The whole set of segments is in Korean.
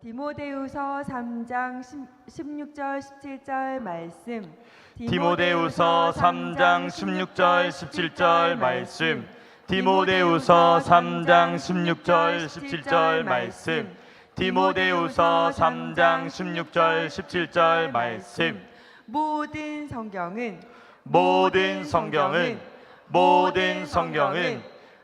디모데후서 3장 16절 17절 말씀. 디모데후서 3장 16절 17절 말씀. 디모데후서 3장 16절 17절 말씀. 디모데후서 3장 16절 17절 말씀.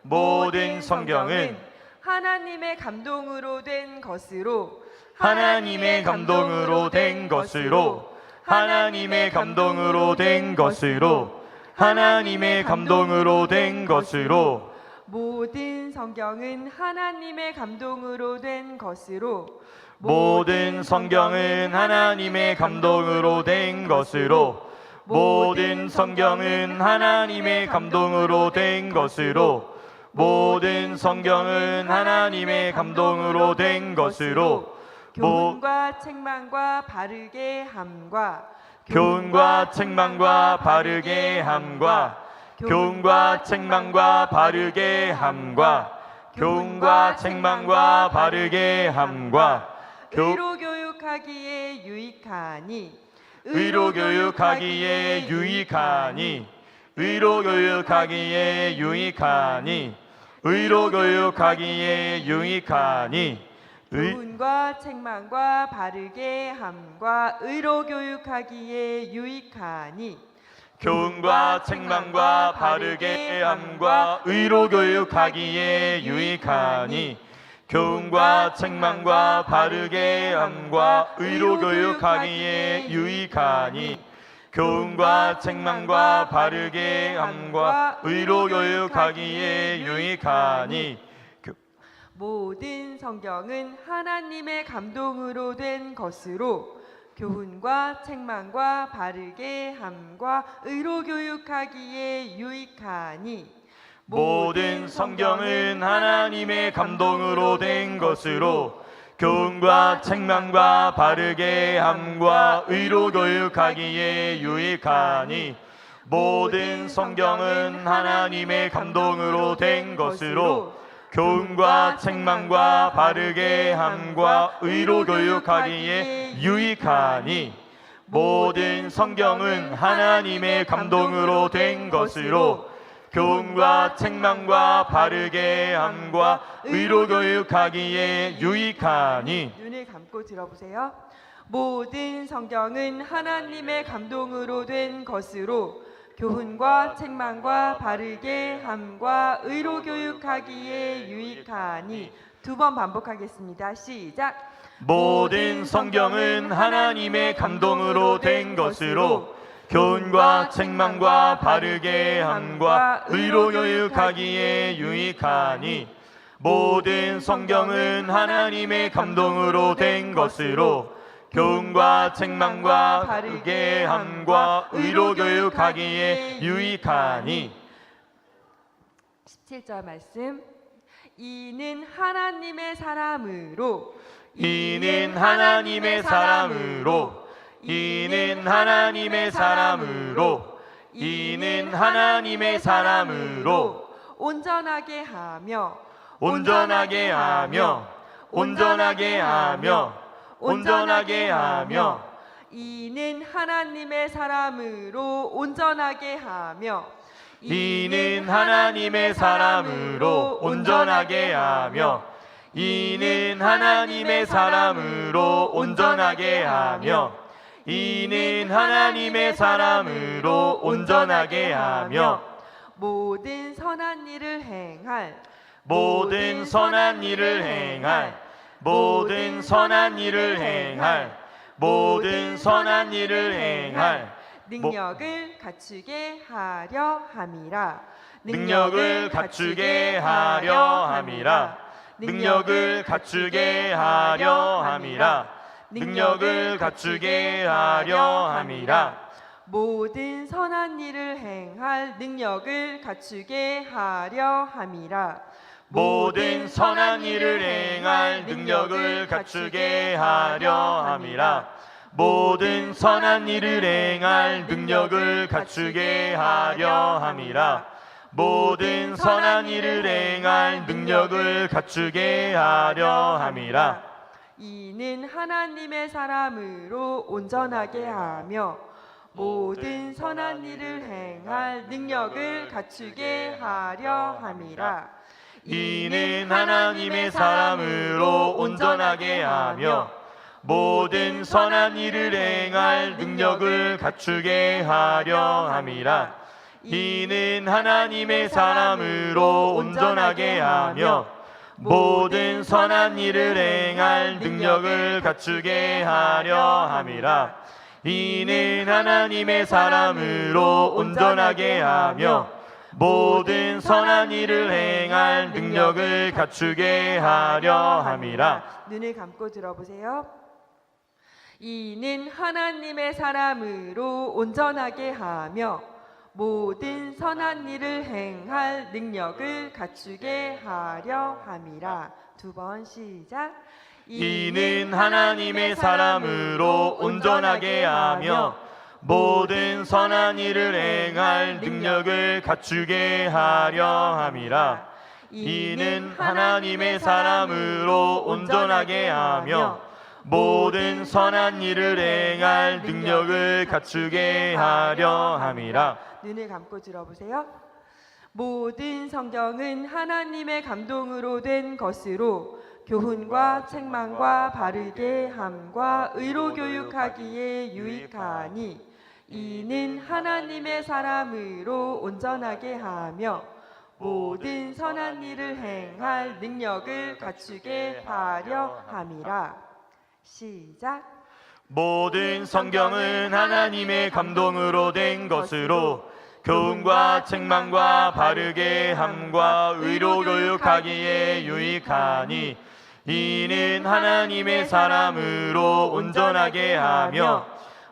모든 성경은 하나님의 감동으로 된 것으로 하나님의 감동으로 된 것으로 하나님의 감동으로 된 것으로 하나님의 감동으로 된 것으로 모든 성경은 하나님의 감동으로 된 것으로 모든 성경은 하나님의 감동으로 된 것으로 모든 성경은 하나님의 감동으로 된 것으로 모든 성경은 하나님의 감동으로 된 것으로 교훈과 책망과 바르게 함과 교훈과 책망과 바르게 함과 교훈과 책망과 바르게 함과 교훈과 책망과 바르게 함과 의로 교육하기에 유익하니 의로 교육하기에 유익하니 의로 교육하기에 유익하니 의로 교육하기에 유익하니 교훈과 책망과 바르게 함과 의로 교육하기에 유익하니 교훈과 책망과 바르게 함과 의로 교육하기에 유익하니 교훈과 책망과 바르게 함과 의로 교육하기에 유익하니 교훈과 책망과 바르게 함과 의로 교육하기에 유익하니 모든 성경은 하나님의 감동으로 된 것으로 교훈과 책망과 바르게 함과 의로 교육하기에 유익하니 모든 성경은 하나님의 감동으로 된 것으로 교훈과 책망과 바르게 함과 의로 교육하기에 유익하니 모든 성경은 하나님의 감동으로 된 것으로 교훈과 책망과 바르게 함과 의로 교육하기에 유익하니 모든 성경은 하나님의 감동으로 된 것으로 교훈과 책망과 바르게 함과 의로 교육하기에 유익하니 눈을 감고 들어보세요. 모든 성경은 하나님의 감동으로 된 것으로 교훈과 책망과 바르게 함과 의로 교육하기에 유익하니 두 번 반복하겠습니다. 시작. 모든 성경은 하나님의 감동으로 된 것으로 교훈과 책망과 바르게 함과 의로 교육하기에 유익하니 모든 성경은 하나님의 감동으로 된 것으로 교훈과 책망과 바르게 함과 의로 교육하기에 유익하니 17절 말씀. 이는 하나님의 사람으로 이는 하나님의 사람으로 이는 하나님의 사람으로 이는 하나님의 사람으로 온전하게 하며 온전하게 하며 온전하게 하며 온전하게 하며 이는 하나님의 사람으로 온전하게 하며 이는 하나님의 사람으로 온전하게 하며 이는 하나님의 사람으로 온전하게 하며 이는 하나님의 사람으로 온전하게 하며 모든 선한 일을 행할 모든 선한 일을 행할 모든 선한 일을 행할 모든 선한 일을 행할 능력을 갖추게 하려 함이라. 능력을 갖추게 하려 함이라 능력을 갖추게 하려 함이라 능력을 갖추게 하려 함이라 모든 선한 일을 행할 능력을 갖추게 하려 함이라. 모든 선한 일을 행할 능력을 갖추게 하려 함이라 모든 선한 일을 행할 능력을 갖추게 하려 함이라 모든 선한 일을 행할 능력을 갖추게 하려 함이라 이는 하나님의 사람으로 온전하게 하며 모든 선한 일을 행할 능력을 갖추게 하려 함이라. 이는 하나님의 사람으로 온전하게 하며 모든 선한 일을 행할 능력을 갖추게 하려 함이라. 이는 하나님의 사람으로 온전하게 하며 모든 선한 일을 행할 능력을 갖추게 하려 함이라. 이는 하나님의 사람으로 온전하게 하며 모든 선한 일을 행할 능력을 갖추게 하려 함이라. 눈을 감고 들어보세요. 이는 하나님의 사람으로 온전하게 하며 모든 선한 일을 행할 능력을 갖추게 하려 함이라. 두 번 시작. 이는 하나님의 사람으로 온전하게 하며 모든 선한 일을 행할 능력을 갖추게 하려 함이라. 이는 하나님의 사람으로 온전하게 하며 모든 선한 일을 행할 능력을 갖추게 하려 함이라. 눈을 감고 들어보세요. 모든 성경은 하나님의 감동으로 된 것으로 교훈과 책망과 바르게 함과 의로 교육하기에 유익하니 이는 하나님의 사람으로 온전하게 하며 모든 선한 일을 행할 능력을 갖추게 하려 함이라. 시작. 모든 성경은 하나님의 감동으로 된 것으로 교훈과 책망과 바르게 함과 의로 교육하기에 유익하니 이는 하나님의 사람으로 온전하게 하며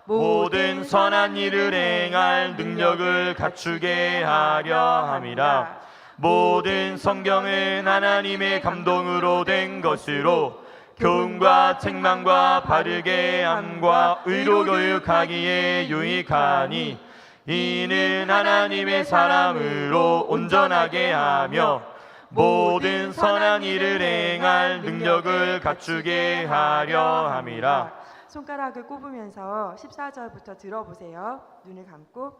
모든 선한 일을 행할 능력을 갖추게 하려 함이라. 모든 성경은 하나님의 감동으로 된 것으로 교훈과 책망과 바르게 함과 의로 교육하기에 유익하니 이는 하나님의 사람으로 온전하게 하며 모든 선한 일을 행할 능력을 갖추게 하려 함이라. 손가락을 꼽으면서 14절부터 들어보세요. 눈을 감고.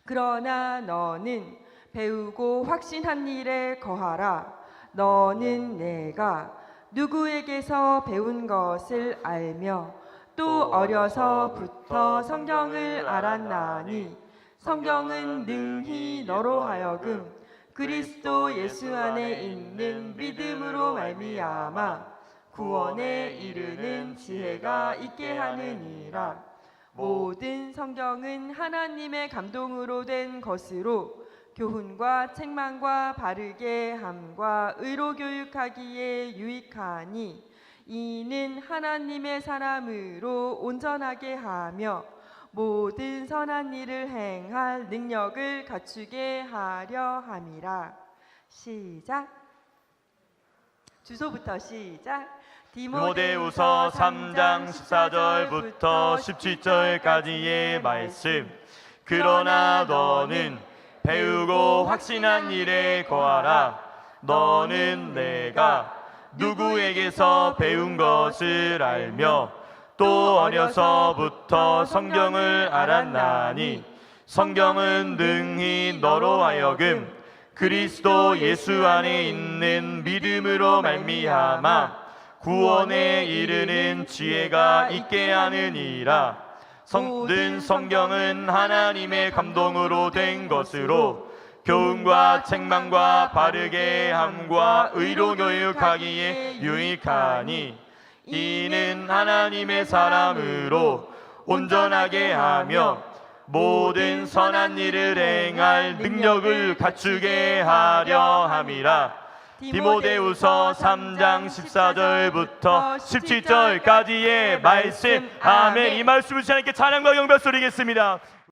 그러나 너는 배우고 확신한 일에 거하라. 너는 내가 누구에게서 배운 것을 알며 또 어려서부터 성경을 알았나니 성경은 능히 너로 하여금 그리스도 예수 안에 있는 믿음으로 말미암아 구원에 이르는 지혜가 있게 하느니라. 모든 성경은 하나님의 감동으로 된 것으로 교훈과 책망과 바르게 함과 의로 교육하기에 유익하니 이는 하나님의 사람으로 온전하게 하며 모든 선한 일을 행할 능력을 갖추게 하려 함이라. 시작. 주소부터 시작. 디모데후서 3장 14절부터 17절까지의 말씀. 그러나 너는 배우고 확신한 일에 거하라. 너는 내가 누구에게서 배운 것을 알며 또 어려서부터 성경을 알았나니 성경은 능히 너로 하여금 그리스도 예수 안에 있는 믿음으로 말미암아 구원에 이르는 지혜가 있게 하느니라. 모든 성경은 하나님의 감동으로 된 것으로 교훈과 책망과 바르게 함과 의로 교육하기에 유익하니 이는 하나님의 사람으로 온전하게 하며 모든 선한 일을 행할 능력을 갖추게 하려 함이라. 디모데후서 3장 14절부터 17절까지의 말씀. 아멘. 이 말씀을 주님께 찬양과 경배 소리겠습니다.